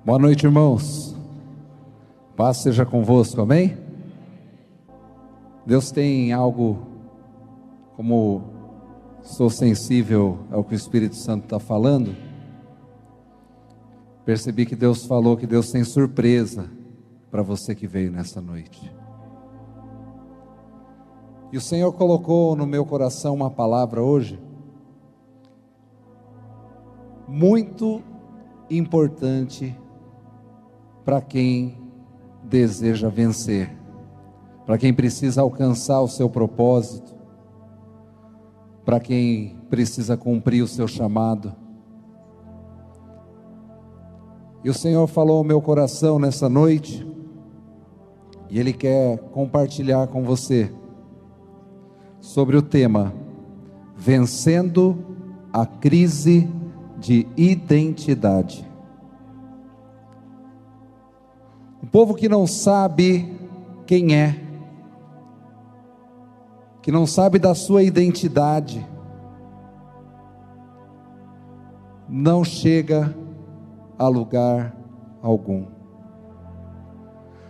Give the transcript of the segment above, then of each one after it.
Boa noite, irmãos. Paz seja convosco, amém? Deus tem algo, como sou sensível ao que o Espírito Santo está falando, percebi que Deus falou que Deus tem surpresa para você que veio nessa noite. E o Senhor colocou no meu coração uma palavra hoje, muito importante para quem deseja vencer, para quem precisa alcançar o seu propósito, para quem precisa cumprir o seu chamado. E o Senhor falou ao meu coração nessa noite, e Ele quer compartilhar com você sobre o tema vencendo a crise de identidade. Um povo que não sabe quem é, que não sabe da sua identidade, não chega a lugar algum.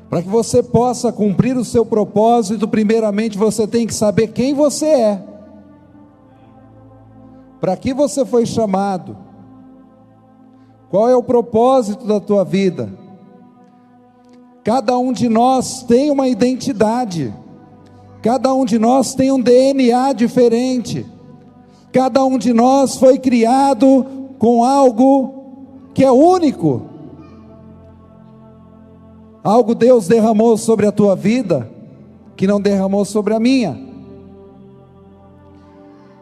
Para que você possa cumprir o seu propósito, primeiramente você tem que saber quem você é, para que você foi chamado, qual é o propósito da tua vida. Cada um de nós tem uma identidade, cada um de nós tem um DNA diferente, cada um de nós foi criado com algo que é único. Algo Deus derramou sobre a tua vida, que não derramou sobre a minha.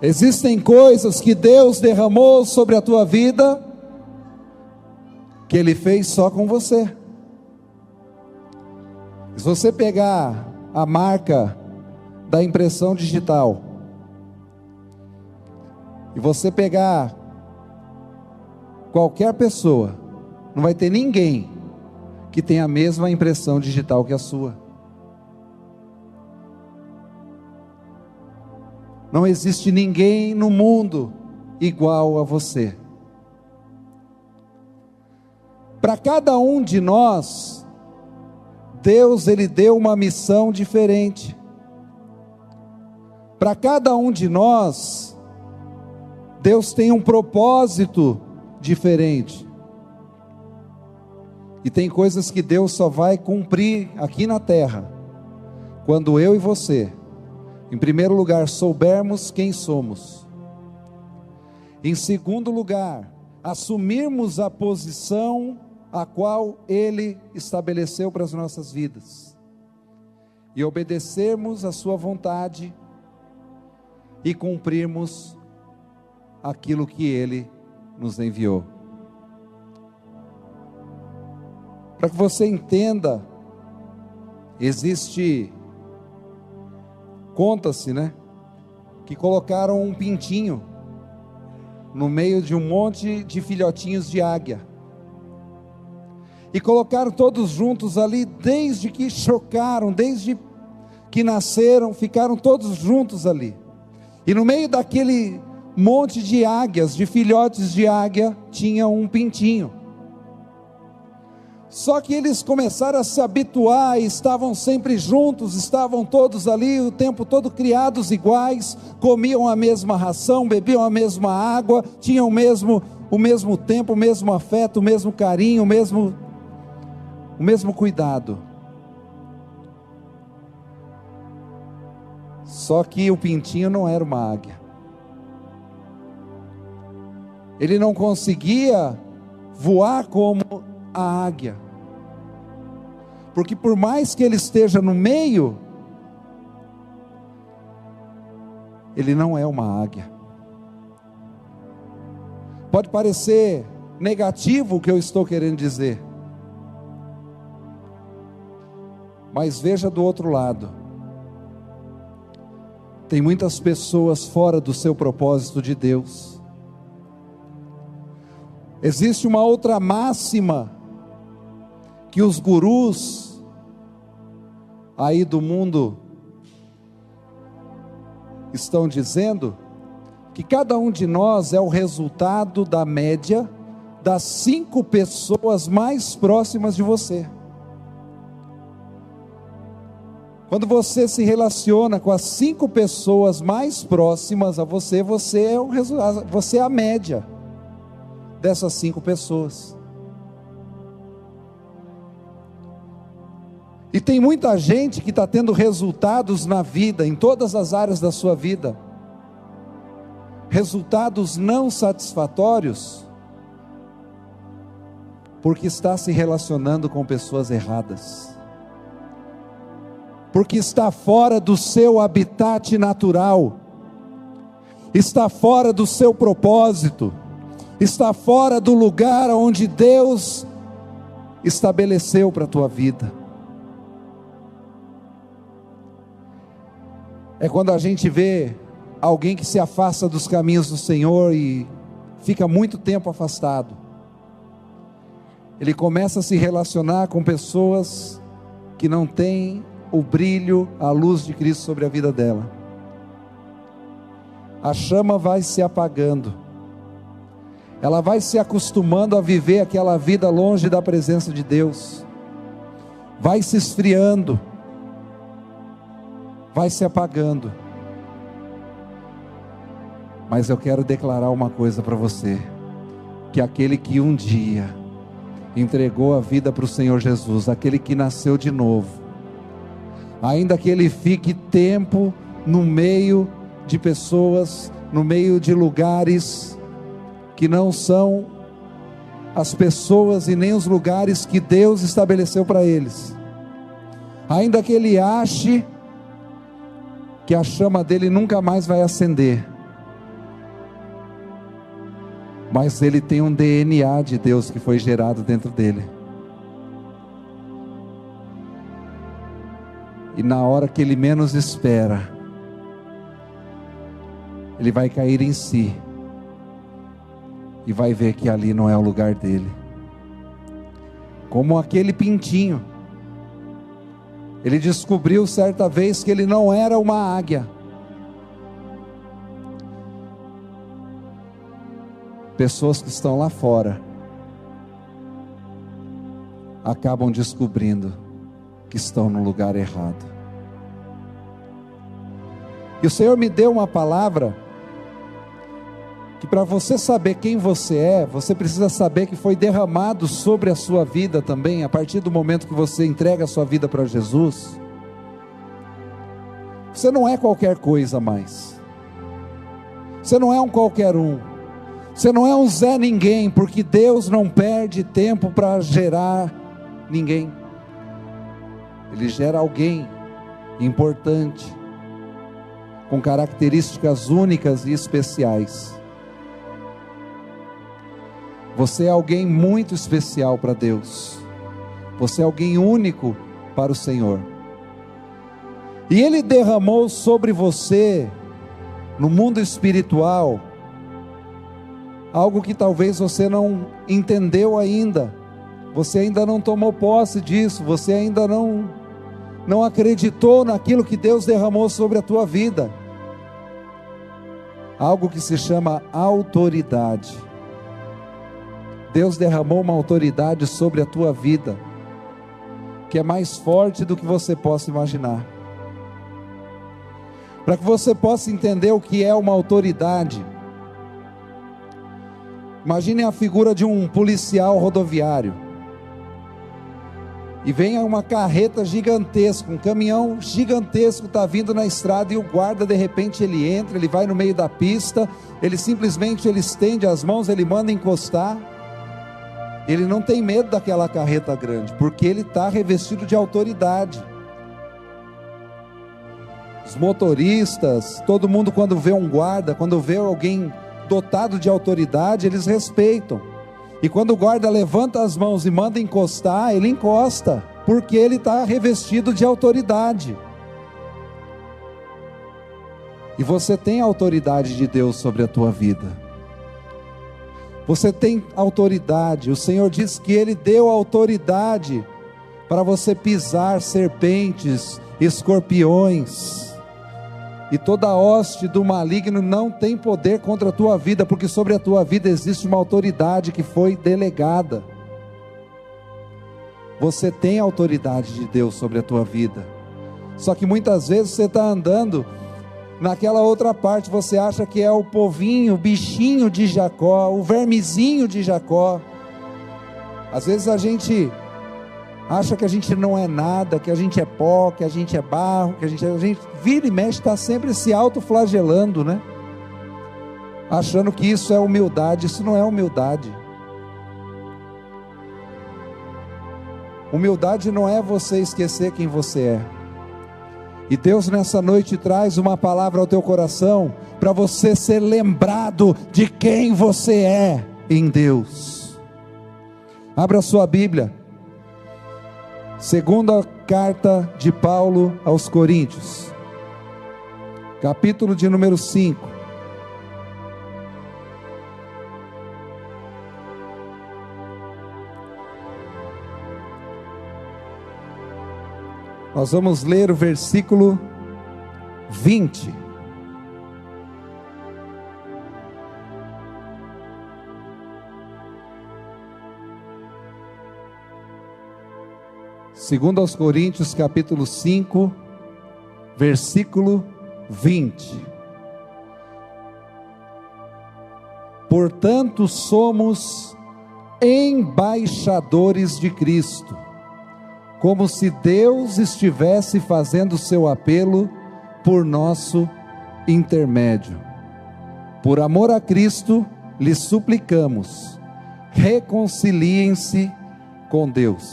Existem coisas que Deus derramou sobre a tua vida, que Ele fez só com você. Se você pegar a marca da impressão digital, e você pegar qualquer pessoa, não vai ter ninguém que tenha a mesma impressão digital que a sua. Não existe ninguém no mundo igual a você. Para cada um de nós, Deus, Ele deu uma missão diferente. Para cada um de nós, Deus tem um propósito diferente. E tem coisas que Deus só vai cumprir aqui na terra, quando eu e você, em primeiro lugar, soubermos quem somos. Em segundo lugar, assumirmos a posição a qual Ele estabeleceu para as nossas vidas, e obedecermos a sua vontade, e cumprirmos aquilo que Ele nos enviou. Para que você entenda, conta-se, que colocaram um pintinho no meio de um monte de filhotinhos de águia, e colocaram todos juntos ali, desde que chocaram, desde que nasceram, ficaram todos juntos ali, e no meio daquele monte de águias, de filhotes de águia, tinha um pintinho. Só que eles começaram a se habituar, e estavam sempre juntos, estavam todos ali, o tempo todo criados iguais, comiam a mesma ração, bebiam a mesma água, tinham o mesmo tempo, o mesmo afeto, o mesmo carinho, o mesmo cuidado. Só que o pintinho não era uma águia. Ele não conseguia voar como a águia, porque por mais que ele esteja no meio, ele não é uma águia. Pode parecer negativo o que eu estou querendo dizer, mas veja do outro lado. Tem muitas pessoas fora do seu propósito de Deus. Existe uma outra máxima que os gurus aí do mundo estão dizendo, que cada um de nós é o resultado da média das 5 pessoas mais próximas de você. Quando você se relaciona com as 5 pessoas mais próximas a você, você é o resultado, você é a média dessas 5 pessoas. E tem muita gente que está tendo resultados na vida, em todas as áreas da sua vida, resultados não satisfatórios, porque está se relacionando com pessoas erradas, porque está fora do seu habitat natural, está fora do seu propósito, está fora do lugar onde Deus estabeleceu para a tua vida. É quando a gente vê alguém que se afasta dos caminhos do Senhor e fica muito tempo afastado. Ele começa a se relacionar com pessoas que não têm o brilho, a luz de Cristo sobre a vida dela. A chama vai se apagando. Ela vai se acostumando a viver aquela vida longe da presença de Deus. Vai se esfriando. Vai se apagando. Mas eu quero declarar uma coisa para você, que aquele que um dia entregou a vida para o Senhor Jesus, aquele que nasceu de novo, ainda que ele fique tempo no meio de pessoas, no meio de lugares que não são as pessoas e nem os lugares que Deus estabeleceu para eles, ainda que ele ache que a chama dele nunca mais vai acender, mas ele tem um DNA de Deus que foi gerado dentro dele. E na hora que ele menos espera, ele vai cair em si e vai ver que ali não é o lugar dele. Como aquele pintinho, ele descobriu certa vez que ele não era uma águia. Pessoas que estão lá fora acabam descobrindo que estão no lugar errado. E o Senhor me deu uma palavra que para você saber quem você é, você precisa saber que foi derramado sobre a sua vida também, a partir do momento que você entrega a sua vida para Jesus. Você não é qualquer coisa mais. Você não é um qualquer um. Você não é um Zé Ninguém, porque Deus não perde tempo para gerar ninguém. Ele gera alguém importante, com características únicas e especiais. Você é alguém muito especial para Deus. Você é alguém único para o Senhor. E Ele derramou sobre você, no mundo espiritual, algo que talvez você não entendeu ainda. Você ainda não tomou posse disso. Você ainda não acreditou naquilo que Deus derramou sobre a tua vida. Algo que se chama autoridade. Deus derramou uma autoridade sobre a tua vida, que é mais forte do que você possa imaginar. Para que você possa entender o que é uma autoridade, imagine a figura de um policial rodoviário, e vem uma carreta gigantesca, um caminhão gigantesco está vindo na estrada, e o guarda de repente ele entra, ele vai no meio da pista, ele simplesmente estende as mãos, ele manda encostar. Ele não tem medo daquela carreta grande, porque ele está revestido de autoridade. Os motoristas, todo mundo quando vê um guarda, quando vê alguém dotado de autoridade, eles respeitam. E quando o guarda levanta as mãos e manda encostar, ele encosta, porque ele está revestido de autoridade. E você tem a autoridade de Deus sobre a tua vida. Você tem autoridade. O Senhor diz que Ele deu autoridade para você pisar serpentes, escorpiões. E toda hoste do maligno não tem poder contra a tua vida, porque sobre a tua vida existe uma autoridade que foi delegada. Você tem a autoridade de Deus sobre a tua vida. Só que muitas vezes você está andando naquela outra parte, você acha que é o povinho, o bichinho de Jacó, o vermezinho de Jacó. Às vezes a gente acha que a gente não é nada, que a gente é pó, que a gente é barro, que a gente vira e mexe, está sempre se autoflagelando, né? Achando que isso é humildade. Isso não é humildade. Humildade não é você esquecer quem você é. E Deus nessa noite traz uma palavra ao teu coração, para você ser lembrado de quem você é em Deus. Abra sua Bíblia, segunda carta de Paulo aos Coríntios, capítulo de número 5. Nós vamos ler o versículo 20. Segundo aos Coríntios, capítulo 5, versículo 20. Portanto, somos embaixadores de Cristo, como se Deus estivesse fazendo seu apelo por nosso intermédio. Por amor a Cristo, lhes suplicamos, reconciliem-se com Deus.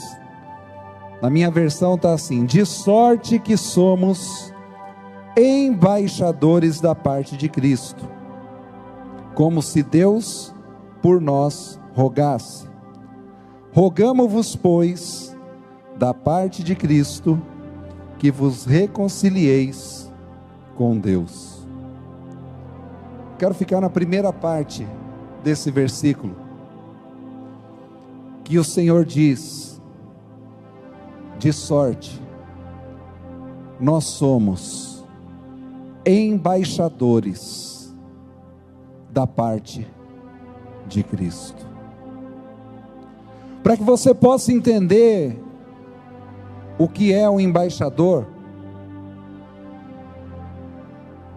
Na minha versão está assim: de sorte que somos embaixadores da parte de Cristo, como se Deus por nós rogasse. Rogamo-vos, pois, da parte de Cristo, que vos reconcilieis com Deus. Quero ficar na primeira parte desse versículo, que o Senhor diz: de sorte, nós somos embaixadores da parte de Cristo. Para que você possa entender o que é um embaixador,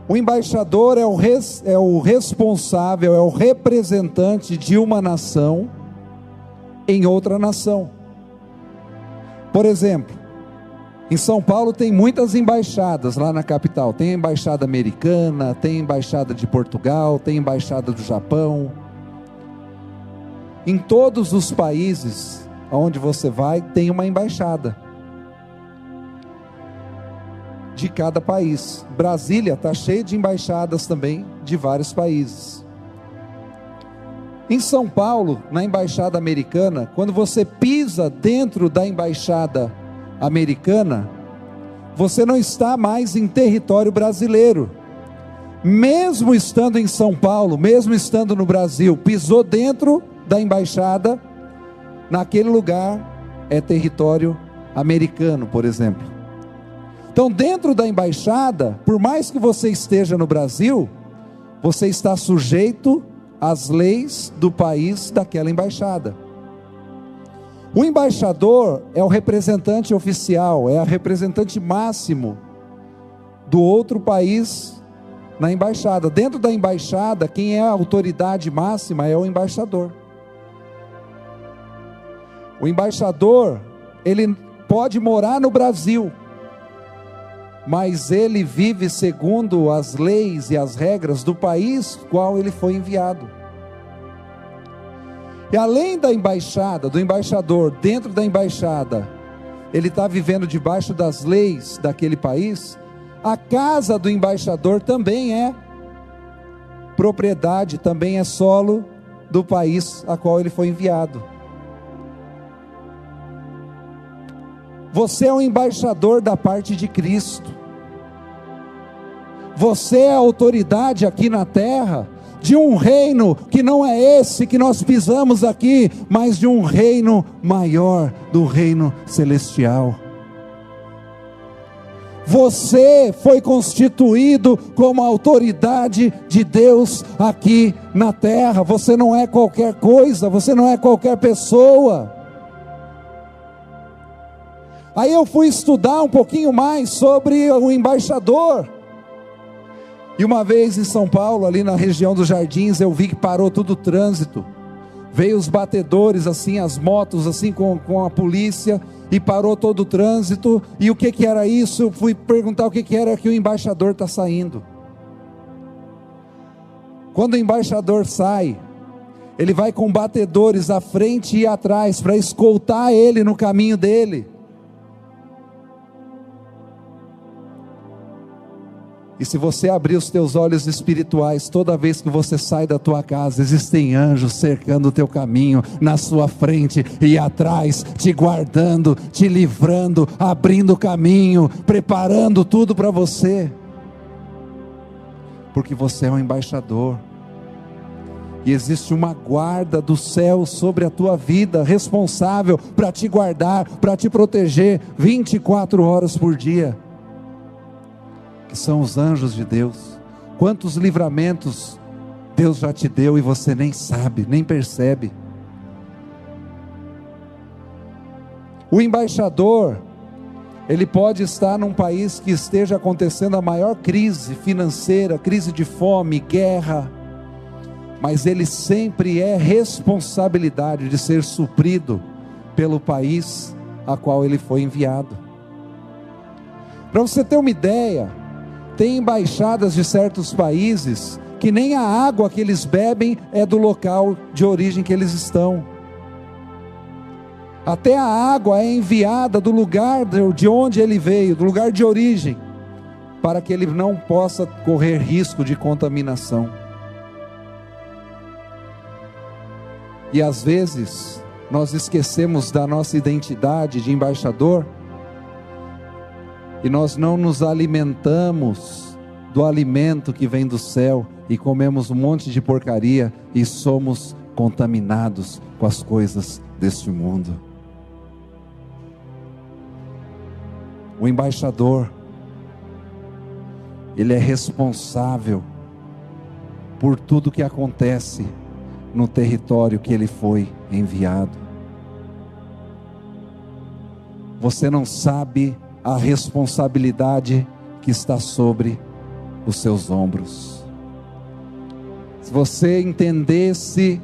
o embaixador é o responsável, é o representante de uma nação em outra nação. Por exemplo, em São Paulo tem muitas embaixadas lá na capital. Tem a embaixada americana, tem a embaixada de Portugal, tem a embaixada do Japão. Em todos os países onde você vai, tem uma embaixada de cada país. Brasília está cheia de embaixadas também de vários países. Em São Paulo, na embaixada americana, quando você pisa dentro da embaixada americana, você não está mais em território brasileiro. Mesmo estando em São Paulo, mesmo estando no Brasil, pisou dentro da embaixada, naquele lugar é território americano, por exemplo. Então, dentro da embaixada, por mais que você esteja no Brasil, você está sujeito às leis do país daquela embaixada. O embaixador é o representante oficial, é o representante máximo do outro país na embaixada. Dentro da embaixada, quem é a autoridade máxima é o embaixador. O embaixador, ele pode morar no Brasil, mas ele vive segundo as leis e as regras do país qual ele foi enviado. E além da embaixada, do embaixador, dentro da embaixada, ele está vivendo debaixo das leis daquele país. A casa do embaixador também é propriedade, também é solo do país a qual ele foi enviado. Você é um embaixador da parte de Cristo. Você é a autoridade aqui na terra de um reino que não é esse que nós pisamos aqui, mas de um reino maior, do reino celestial. Você foi constituído como autoridade de Deus aqui na terra. Você não é qualquer coisa, você não é qualquer pessoa. Aí eu fui estudar um pouquinho mais sobre o embaixador. E uma vez em São Paulo, ali na região dos Jardins, eu vi que parou todo o trânsito. Veio os batedores, assim, as motos, assim, com a polícia, e parou todo o trânsito. E o que era isso? Eu fui perguntar o que era que o embaixador está saindo. Quando o embaixador sai, ele vai com batedores à frente e atrás, para escoltar ele no caminho dele. E se você abrir os teus olhos espirituais, toda vez que você sai da tua casa, existem anjos cercando o teu caminho, na sua frente e atrás, te guardando, te livrando, abrindo o caminho, preparando tudo para você, porque você é um embaixador, e existe uma guarda do céu sobre a tua vida, responsável para te guardar, para te proteger, 24 horas por dia, que são os anjos de Deus. Quantos livramentos Deus já te deu e você nem sabe, nem percebe. O embaixador, ele pode estar num país que esteja acontecendo a maior crise financeira, crise de fome, guerra, mas ele sempre é responsabilidade de ser suprido pelo país a qual ele foi enviado. Para você ter uma ideia, tem embaixadas de certos países que nem a água que eles bebem é do local de origem que eles estão. Até a água é enviada do lugar de onde ele veio, do lugar de origem, para que ele não possa correr risco de contaminação. E às vezes nós esquecemos da nossa identidade de embaixador, e nós não nos alimentamos do alimento que vem do céu, e comemos um monte de porcaria, e somos contaminados com as coisas deste mundo. O embaixador, ele é responsável por tudo que acontece no território que ele foi enviado. Você não sabe a responsabilidade que está sobre os seus ombros. Se você entendesse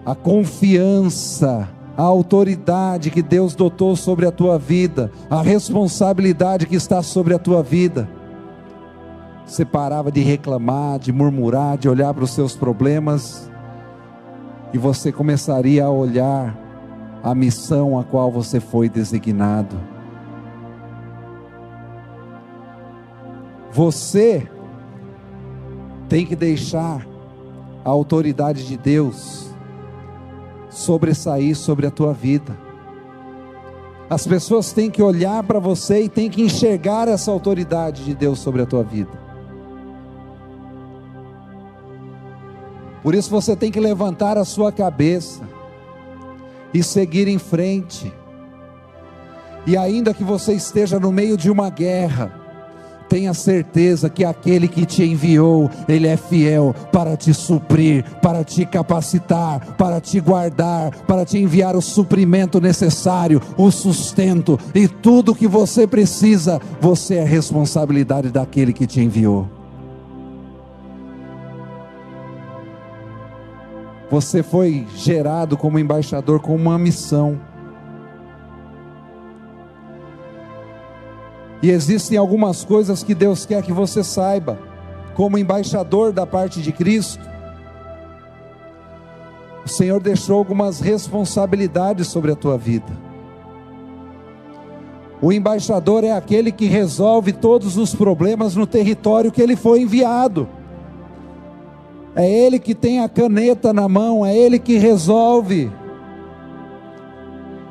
a confiança, a autoridade que Deus dotou sobre a tua vida, a responsabilidade que está sobre a tua vida, você parava de reclamar, de murmurar, de olhar para os seus problemas, e você começaria a olhar a missão a qual você foi designado. Você tem que deixar a autoridade de Deus sobressair sobre a tua vida. As pessoas têm que olhar para você e têm que enxergar essa autoridade de Deus sobre a tua vida. Por isso você tem que levantar a sua cabeça e seguir em frente. E ainda que você esteja no meio de uma guerra, tenha certeza que aquele que te enviou, Ele é fiel para te suprir, para te capacitar, para te guardar, para te enviar o suprimento necessário, o sustento e tudo que você precisa. Você é responsabilidade daquele que te enviou. Você foi gerado como embaixador com uma missão. E existem algumas coisas que Deus quer que você saiba, como embaixador da parte de Cristo. O Senhor deixou algumas responsabilidades sobre a tua vida. O embaixador é aquele que resolve todos os problemas no território que ele foi enviado. É ele que tem a caneta na mão, é ele que resolve.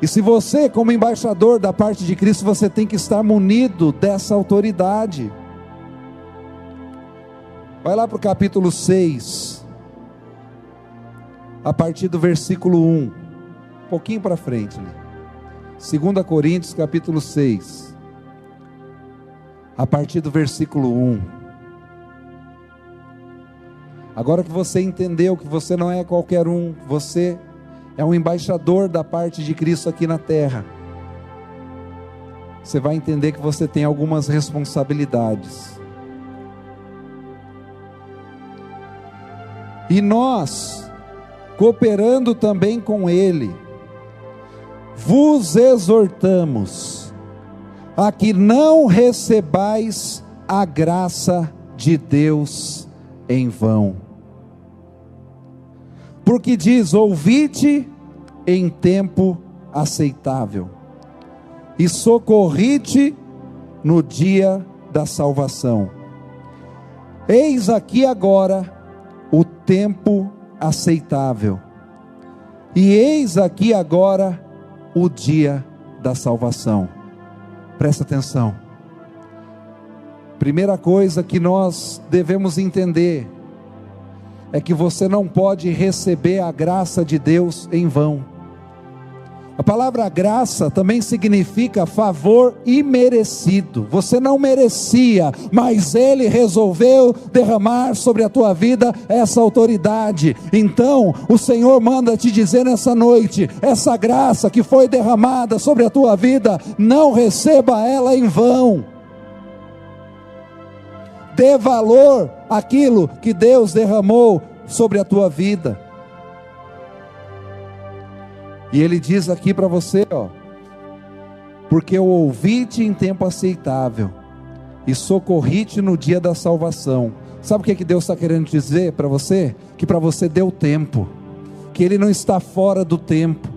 E se você, como embaixador da parte de Cristo, você tem que estar munido dessa autoridade. Vai lá para o capítulo 6, a partir do versículo 1, um pouquinho para frente, né? 2 Coríntios capítulo 6, a partir do versículo 1. Agora que você entendeu que você não é qualquer um, você é um embaixador da parte de Cristo aqui na terra, você vai entender que você tem algumas responsabilidades. E nós, cooperando também com Ele, vos exortamos a que não recebais a graça de Deus em vão. Porque diz: ouvite em tempo aceitável, e socorrite no dia da salvação. Eis aqui agora o tempo aceitável, e eis aqui agora o dia da salvação. Presta atenção. Primeira coisa que nós devemos entender é que você não pode receber a graça de Deus em vão. A palavra graça também significa favor imerecido. Você não merecia, mas Ele resolveu derramar sobre a tua vida essa autoridade. Então o Senhor manda te dizer nessa noite: essa graça que foi derramada sobre a tua vida, não receba ela em vão. Dê valor àquilo que Deus derramou sobre a tua vida. E Ele diz aqui para você, porque eu ouvi-te em tempo aceitável, e socorri-te no dia da salvação. Sabe o que Deus está querendo dizer para você? Que para você deu tempo, que Ele não está fora do tempo.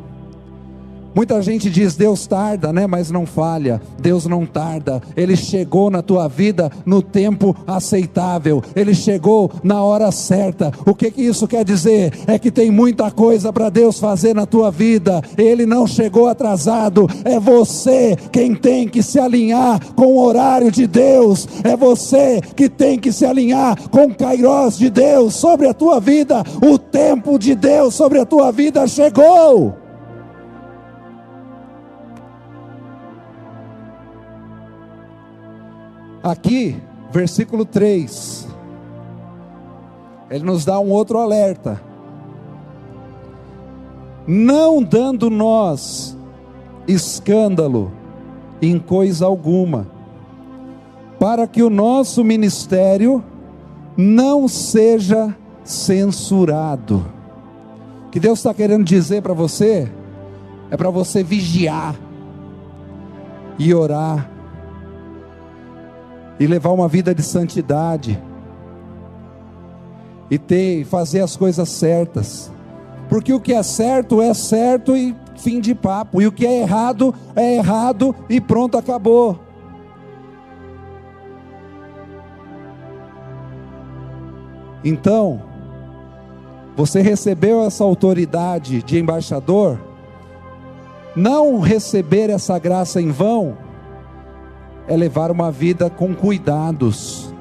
Muita gente diz: Deus tarda, né? Mas não falha. Deus não tarda. Ele chegou na tua vida no tempo aceitável. Ele chegou na hora certa. O que isso quer dizer? É que tem muita coisa para Deus fazer na tua vida. Ele não chegou atrasado. É você quem tem que se alinhar com o horário de Deus. É você que tem que se alinhar com o Kairos de Deus sobre a tua vida. O tempo de Deus sobre a tua vida chegou. Aqui, versículo 3, ele nos dá um outro alerta: não dando nós escândalo em coisa alguma, para que o nosso ministério não seja censurado. O que Deus está querendo dizer para você, é para você vigiar, e orar, e levar uma vida de santidade, e fazer as coisas certas, porque o que é certo e fim de papo, e o que é errado e pronto, acabou. Então, você recebeu essa autoridade de embaixador. Não receber essa graça em vão é levar uma vida com cuidados.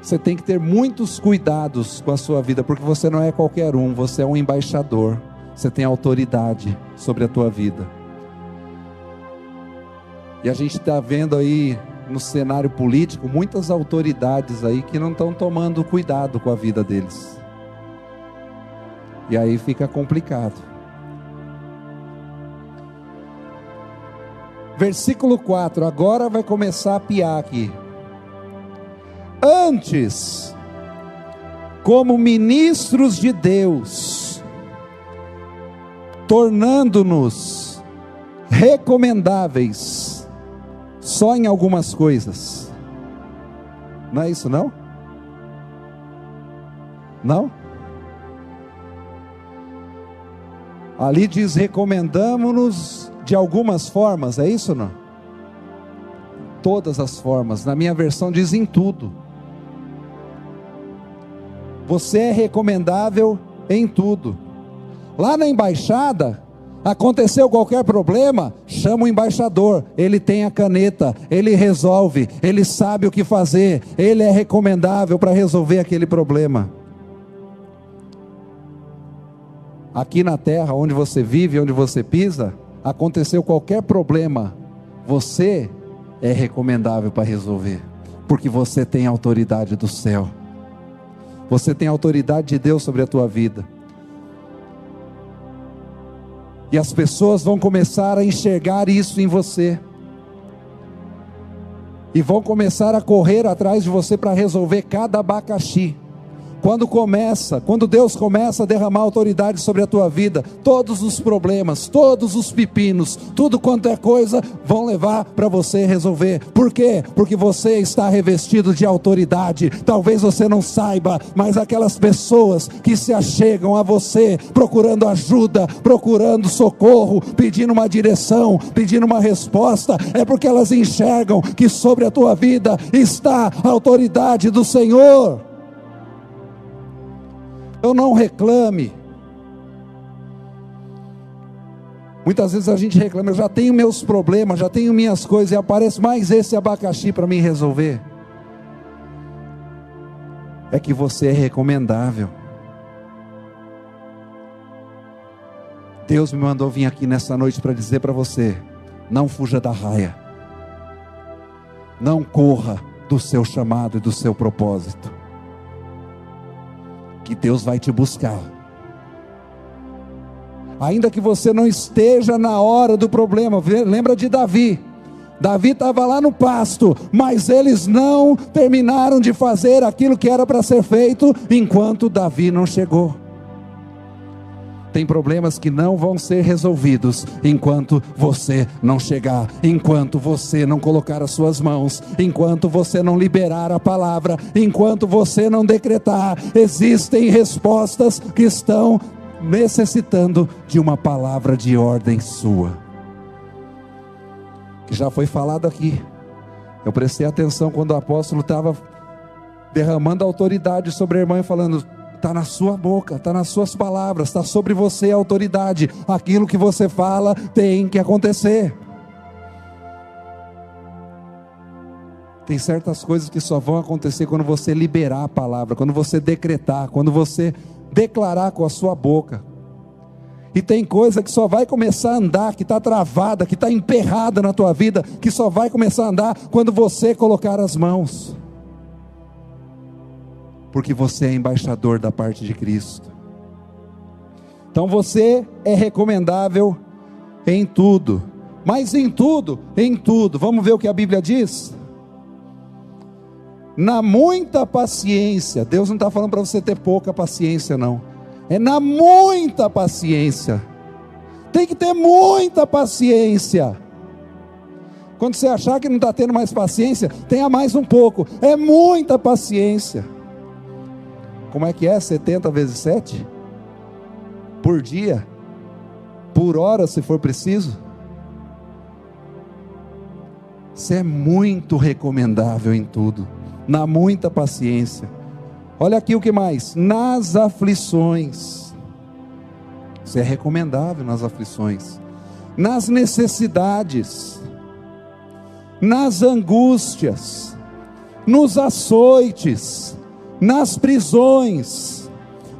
Você tem que ter muitos cuidados com a sua vida, porque você não é qualquer um, você é um embaixador. Você tem autoridade sobre a tua vida. E a gente está vendo aí no cenário político muitas autoridades aí que não estão tomando cuidado com a vida deles. E aí fica complicado. Versículo 4, agora vai começar a piar aqui. Antes, como ministros de Deus, tornando-nos recomendáveis só em algumas coisas. Não é isso não? Não? Ali diz: recomendamos-nos de algumas formas, é isso ou não? Todas as formas. Na minha versão diz em tudo. Você é recomendável em tudo. Lá na embaixada, aconteceu qualquer problema, chama o embaixador. Ele tem a caneta, ele resolve, ele sabe o que fazer, ele é recomendável para resolver aquele problema. Aqui na terra, onde você vive, onde você pisa, aconteceu qualquer problema, você é recomendável para resolver, porque você tem a autoridade do céu, você tem a autoridade de Deus sobre a tua vida. E as pessoas vão começar a enxergar isso em você, e vão começar a correr atrás de você para resolver cada abacaxi. Quando Deus começa a derramar autoridade sobre a tua vida, todos os problemas, todos os pepinos, tudo quanto é coisa, vão levar para você resolver. Por quê? Porque você está revestido de autoridade. Talvez você não saiba, mas aquelas pessoas que se achegam a você, procurando ajuda, procurando socorro, pedindo uma direção, pedindo uma resposta, é porque elas enxergam que sobre a tua vida está a autoridade do Senhor. Então não reclame. Muitas vezes a gente reclama: eu já tenho meus problemas, já tenho minhas coisas, e aparece mais esse abacaxi para mim resolver. É que você é recomendável. Deus me mandou vir aqui nessa noite para dizer para você: não fuja da raia, não corra do seu chamado e do seu propósito, que Deus vai te buscar. Ainda que você não esteja na hora do problema. Lembra de Davi? Davi estava lá no pasto, mas eles não terminaram de fazer aquilo que era para ser feito, enquanto Davi não chegou. Tem problemas que não vão ser resolvidos enquanto você não chegar, enquanto você não colocar as suas mãos, enquanto você não liberar a palavra, enquanto você não decretar. Existem respostas que estão necessitando de uma palavra de ordem sua, que já foi falado aqui. Eu prestei atenção quando o apóstolo estava derramando autoridade sobre a irmã e falando: está na sua boca, está nas suas palavras, está sobre você a autoridade. Aquilo que você fala tem que acontecer. Tem certas coisas que só vão acontecer quando você liberar a palavra, quando você decretar, quando você declarar com a sua boca. E tem coisa que só vai começar a andar, que está travada, que está emperrada na tua vida, que só vai começar a andar quando você colocar as mãos. Porque você é embaixador da parte de Cristo. Então você é recomendável em tudo. Mas em tudo, vamos ver o que a Bíblia diz? Na muita paciência. Deus não está falando para você ter pouca paciência, não. É na muita paciência. Tem que ter muita paciência. Quando você achar que não está tendo mais paciência, tenha mais um pouco. É muita paciência. Como é que é? 70 vezes 7? Por dia? Por hora, se for preciso? Você é muito recomendável em tudo, na muita paciência. Olha aqui o que mais: nas aflições. Você é recomendável nas aflições, nas necessidades, nas angústias, nos açoites, nas prisões,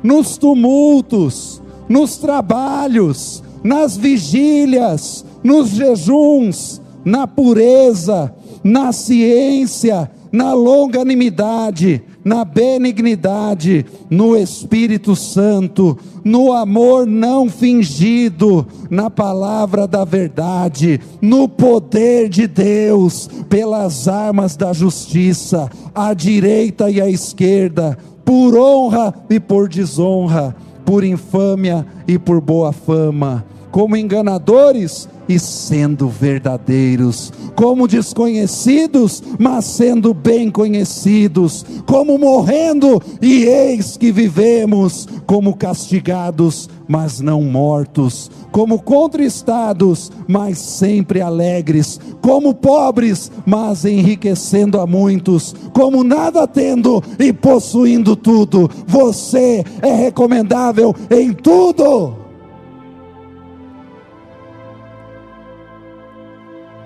nos tumultos, nos trabalhos, nas vigílias, nos jejuns, na pureza, na ciência, na longanimidade, na benignidade, no Espírito Santo, no amor não fingido, na palavra da verdade, no poder de Deus, pelas armas da justiça, à direita e à esquerda, por honra e por desonra, por infâmia e por boa fama, como enganadores e sendo verdadeiros, como desconhecidos, mas sendo bem conhecidos, como morrendo e eis que vivemos, como castigados, mas não mortos, como contristados, mas sempre alegres, como pobres, mas enriquecendo a muitos, como nada tendo e possuindo tudo. Você é recomendável em tudo.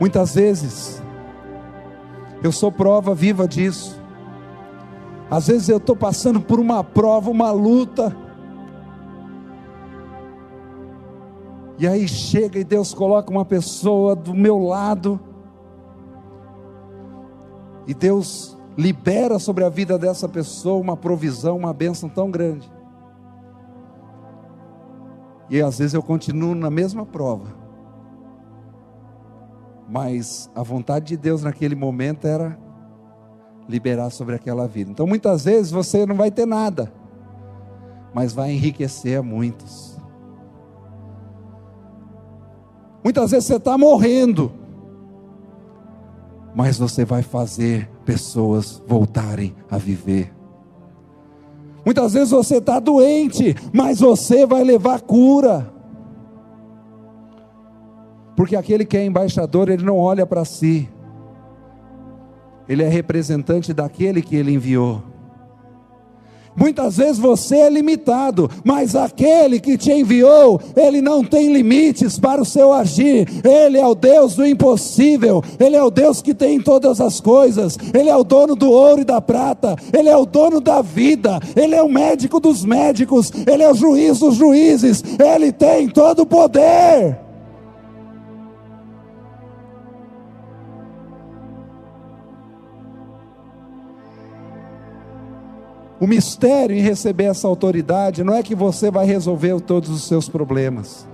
Muitas vezes, eu sou prova viva disso. Às vezes eu estou passando por uma prova, uma luta, e aí chega e Deus coloca uma pessoa do meu lado, E Deus libera sobre a vida dessa pessoa uma provisão, uma bênção tão grande. E às vezes eu continuo na mesma prova, mas a vontade de Deus naquele momento era liberar sobre aquela vida. Então muitas vezes você não vai ter nada, mas vai enriquecer a muitos. Muitas vezes você está morrendo, mas você vai fazer pessoas voltarem a viver. Muitas vezes você está doente, mas você vai levar cura. Porque aquele que é embaixador, ele não olha para si, ele é representante daquele que ele enviou. Muitas vezes você é limitado, mas aquele que te enviou, ele não tem limites para o seu agir. Ele é o Deus do impossível, ele é o Deus que tem todas as coisas, ele é o dono do ouro e da prata, ele é o dono da vida, ele é o médico dos médicos, ele é o juiz dos juízes, ele tem todo o poder. O mistério em receber essa autoridade não é que você vai resolver todos os seus problemas,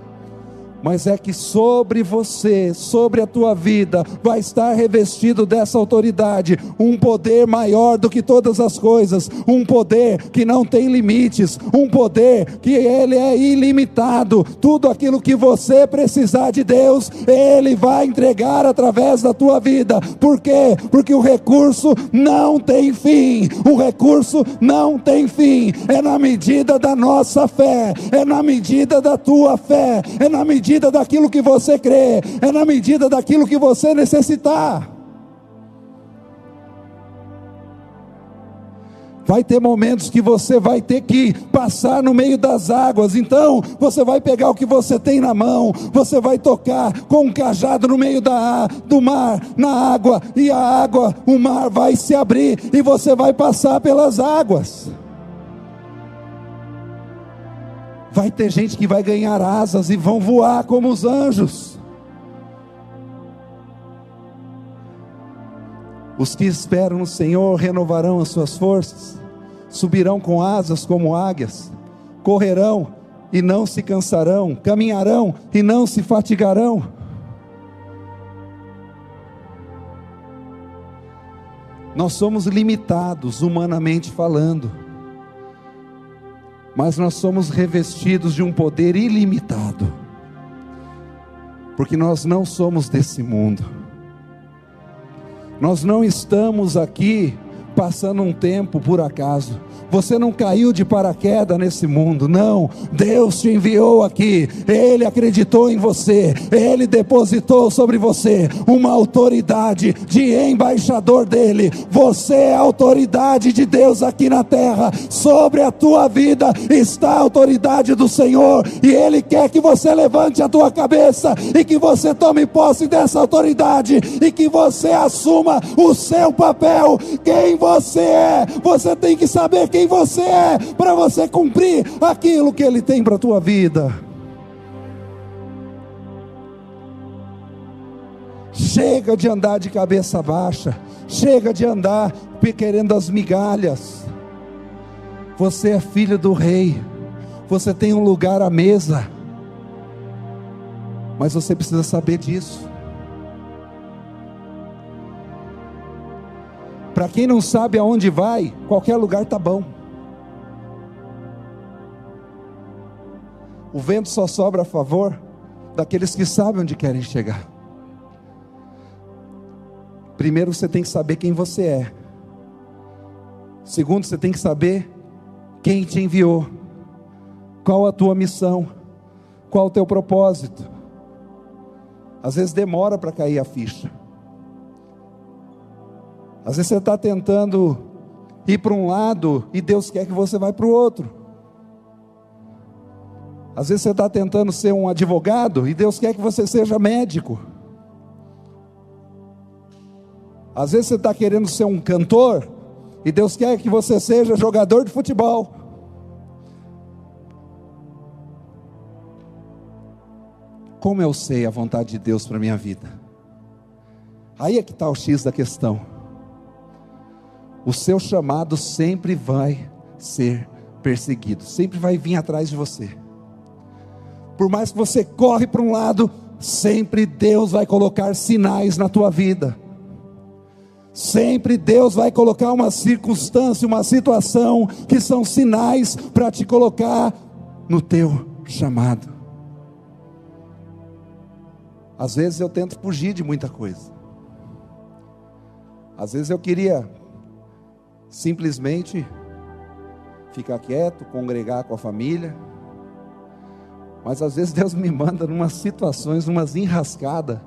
mas é que sobre você, sobre a tua vida, vai estar revestido dessa autoridade, um poder maior do que todas as coisas, um poder que não tem limites, um poder que ele é ilimitado. Tudo aquilo que você precisar de Deus, ele vai entregar através da tua vida. Por quê? Porque o recurso não tem fim, o recurso não tem fim. É na medida da nossa fé, é na medida da tua fé, é na medida daquilo que você crê, é na medida daquilo que você necessitar. Vai ter momentos que você vai ter que passar no meio das águas, então você vai pegar o que você tem na mão, você vai tocar com um cajado no meio do mar, na água, e a água, o mar vai se abrir, e você vai passar pelas águas. Vai ter gente que vai ganhar asas e vão voar como os anjos. Os que esperam no Senhor renovarão as suas forças, subirão com asas como águias, correrão e não se cansarão, caminharão e não se fatigarão. Nós somos limitados humanamente falando, mas nós somos revestidos de um poder ilimitado, porque nós não somos desse mundo. Nós não estamos aqui passando um tempo por acaso. Você não caiu de paraquedas nesse mundo, não. Deus te enviou aqui, Ele acreditou em você, Ele depositou sobre você uma autoridade de embaixador dEle. Você é a autoridade de Deus aqui na terra. Sobre a tua vida está a autoridade do Senhor, e Ele quer que você levante a tua cabeça, e que você tome posse dessa autoridade, e que você assuma o seu papel. Quem você é, você tem que saber quem você é, para você cumprir aquilo que Ele tem para a tua vida. Chega de andar de cabeça baixa, chega de andar querendo as migalhas. Você é filho do rei, você tem um lugar à mesa, mas você precisa saber disso. Para quem não sabe aonde vai, qualquer lugar está bom. O vento só sobra a favor daqueles que sabem onde querem chegar. Primeiro você tem que saber quem você é. Segundo, você tem que saber quem te enviou, qual a tua missão, qual o teu propósito. Às vezes demora para cair a ficha. Às vezes você está tentando ir para um lado e Deus quer que você vá para o outro. Às vezes você está tentando ser um advogado e Deus quer que você seja médico. Às vezes você está querendo ser um cantor e Deus quer que você seja jogador de futebol. Como eu sei a vontade de Deus para a minha vida? Aí é que está o X da questão. o seu chamado sempre vai ser perseguido, sempre vai vir atrás de você. Por mais que você corre para um lado, sempre Deus vai colocar sinais na tua vida. Sempre Deus vai colocar uma circunstância, uma situação, que são sinais para te colocar no teu chamado. Às vezes eu tento fugir de muita coisa. Às vezes eu queria simplesmente ficar quieto, congregar com a família. Mas às vezes Deus me manda numas situações, numas enrascadas.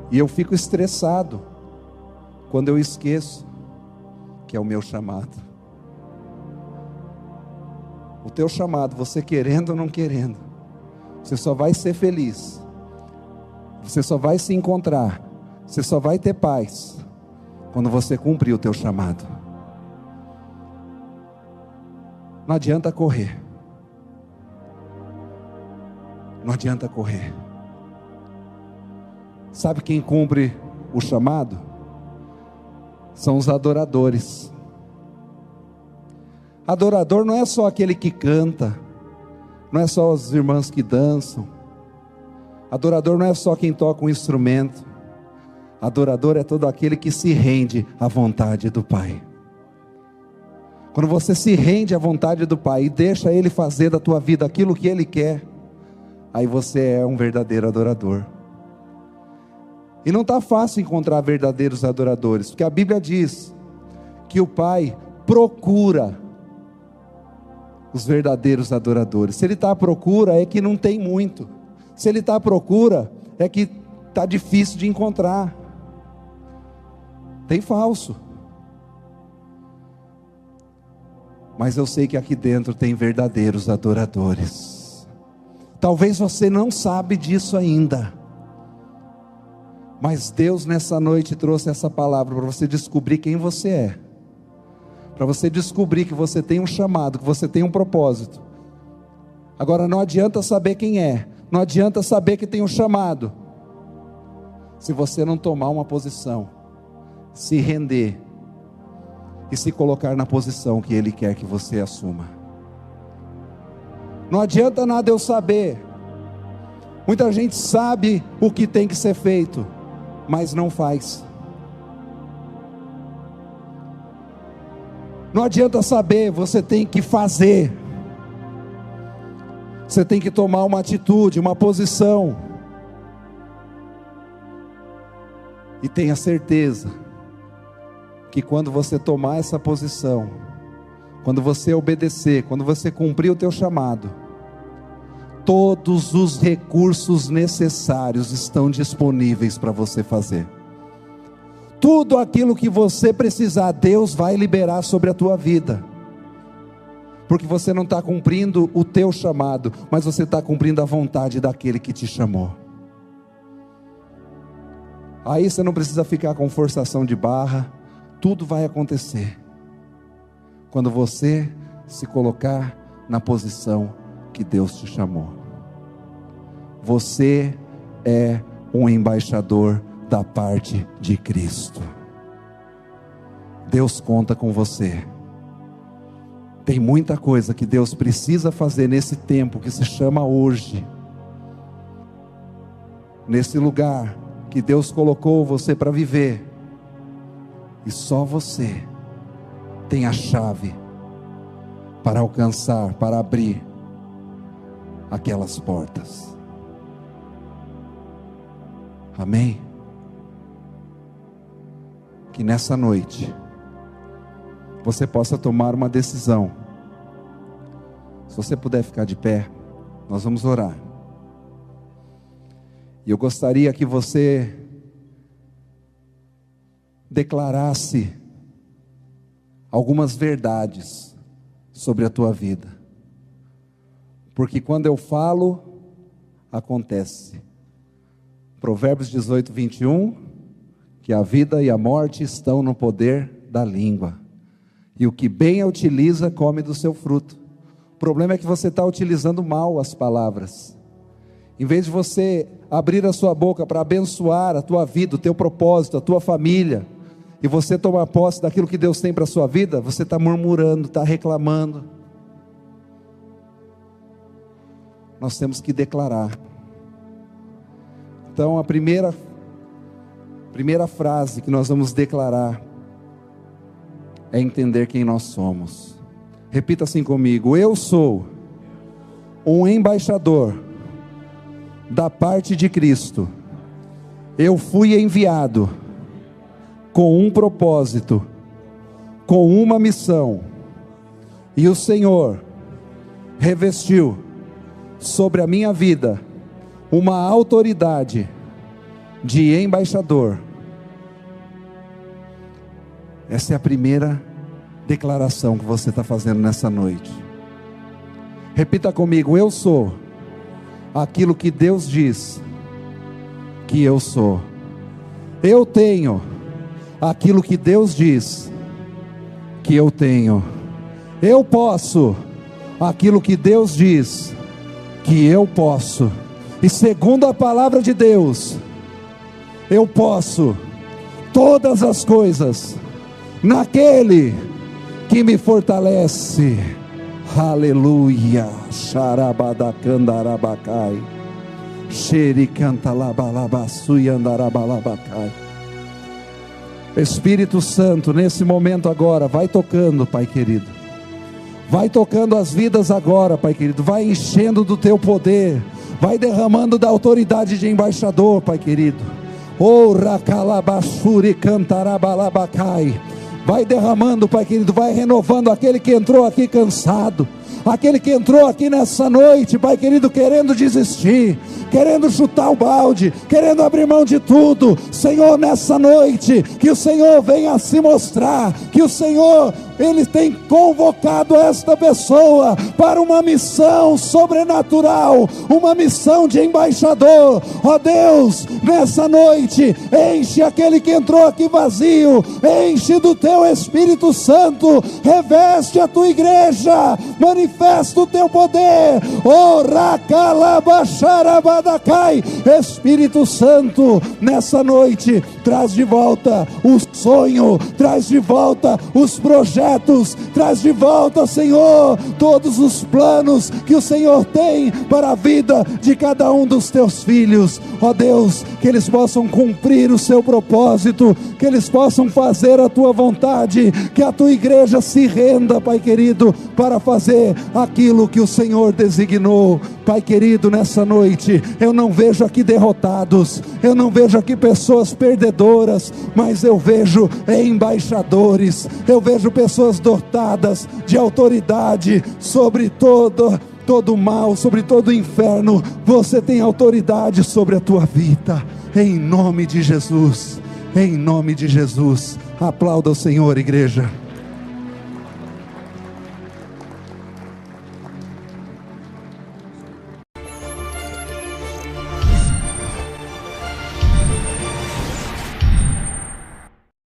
E eu fico estressado quando eu esqueço que é o meu chamado. O teu chamado, você querendo ou não querendo, você só vai ser feliz, você só vai se encontrar, você só vai ter paz quando você cumprir o teu chamado. Não adianta correr. Não adianta correr. Sabe quem cumpre o chamado? São os adoradores. Adorador não é só aquele que canta, não é só as irmãs que dançam. Adorador não é só quem toca um instrumento. Adorador é todo aquele que se rende à vontade do Pai. Quando você se rende à vontade do Pai e deixa Ele fazer da tua vida aquilo que Ele quer, aí você é um verdadeiro adorador. E não está fácil encontrar verdadeiros adoradores, porque a Bíblia diz que o Pai procura os verdadeiros adoradores. Se Ele está à procura, é que não tem muito. Se Ele está à procura, é que está difícil de encontrar. Tem falso. Mas eu sei que aqui dentro tem verdadeiros adoradores. Talvez você não sabe disso ainda. Mas Deus nessa noite trouxe essa palavra para você descobrir quem você é. Para você descobrir que você tem um chamado, que você tem um propósito. Agora não adianta saber quem é. Não adianta saber que tem um chamado, se você não tomar uma posição, se render e se colocar na posição que Ele quer que você assuma. Não adianta nada eu saber. Muita gente sabe o que tem que ser feito, mas não faz. Não adianta saber, você tem que fazer. Você tem que tomar uma atitude, uma posição. E tenha certeza que quando você tomar essa posição, quando você obedecer, quando você cumprir o teu chamado, todos os recursos necessários estão disponíveis para você fazer. Tudo aquilo que você precisar, Deus vai liberar sobre a tua vida. Porque você não está cumprindo o teu chamado, mas você está cumprindo a vontade daquele que te chamou. Aí você não precisa ficar com forçação de barra. Tudo vai acontecer quando você se colocar na posição que Deus te chamou. Você é um embaixador da parte de Cristo. Deus conta com você. Tem muita coisa que Deus precisa fazer nesse tempo que se chama hoje. Nesse lugar que Deus colocou você para viver. E só você tem a chave para alcançar, para abrir aquelas portas. Amém? Que nessa noite você possa tomar uma decisão. Se você puder ficar de pé, nós vamos orar. E eu gostaria que você declarasse algumas verdades sobre a tua vida. Porque quando eu falo, acontece. Provérbios 18, 21, que a vida e a morte estão no poder da língua. E o que bem a utiliza, come do seu fruto. O problema é que você está utilizando mal as palavras. Em vez de você abrir a sua boca para abençoar a tua vida, o teu propósito, a tua família, e você tomar posse daquilo que Deus tem para a sua vida, você está murmurando, está reclamando. Nós temos que declarar. Então a primeira frase que nós vamos declarar é entender quem nós somos. Repita assim comigo: eu sou um embaixador da parte de Cristo. Eu fui enviado com um propósito, com uma missão, e o Senhor revestiu sobre a minha vida uma autoridade de embaixador. Essa é a primeira declaração que você está fazendo nessa noite. Repita comigo: eu sou aquilo que Deus diz que eu sou. Eu tenho aquilo que Deus diz que eu tenho. Eu posso aquilo que Deus diz que eu posso. E segundo a palavra de Deus, eu posso todas as coisas naquele que me fortalece. Aleluia. Xarabadacandarabacai, xericantalabalabassuiandarabalabakai. Espírito Santo, nesse momento agora, vai tocando, Pai querido. Vai tocando as vidas agora, Pai querido. Vai enchendo do teu poder. Vai derramando da autoridade de embaixador, Pai querido. Oh, racalabashuri cantarabalabacai. Vai derramando, Pai querido. Vai renovando aquele que entrou aqui cansado, aquele que entrou aqui nessa noite, Pai querido, querendo desistir, querendo chutar o balde, querendo abrir mão de tudo. Senhor, nessa noite, que o Senhor venha se mostrar, que o Senhor, Ele tem convocado esta pessoa para uma missão sobrenatural, uma missão de embaixador. Ó Deus, nessa noite, enche aquele que entrou aqui vazio, enche do teu Espírito Santo, reveste a tua igreja, manifesta o teu poder. Oh, racalabacharabadacai. Espírito Santo, nessa noite, traz de volta o sonho, traz de volta os projetos, traz de volta, Senhor, todos os planos que o Senhor tem para a vida de cada um dos teus filhos. Ó Deus, que eles possam cumprir o seu propósito, que eles possam fazer a tua vontade, que a tua igreja se renda, Pai querido, para fazer aquilo que o Senhor designou. Pai querido, nessa noite, eu não vejo aqui derrotados, eu não vejo aqui pessoas perdedoras, mas eu vejo embaixadores, eu vejo pessoas dotadas de autoridade sobre todo o mal, sobre todo o inferno. Você tem autoridade sobre a tua vida, em nome de Jesus, em nome de Jesus. Aplauda o Senhor, igreja.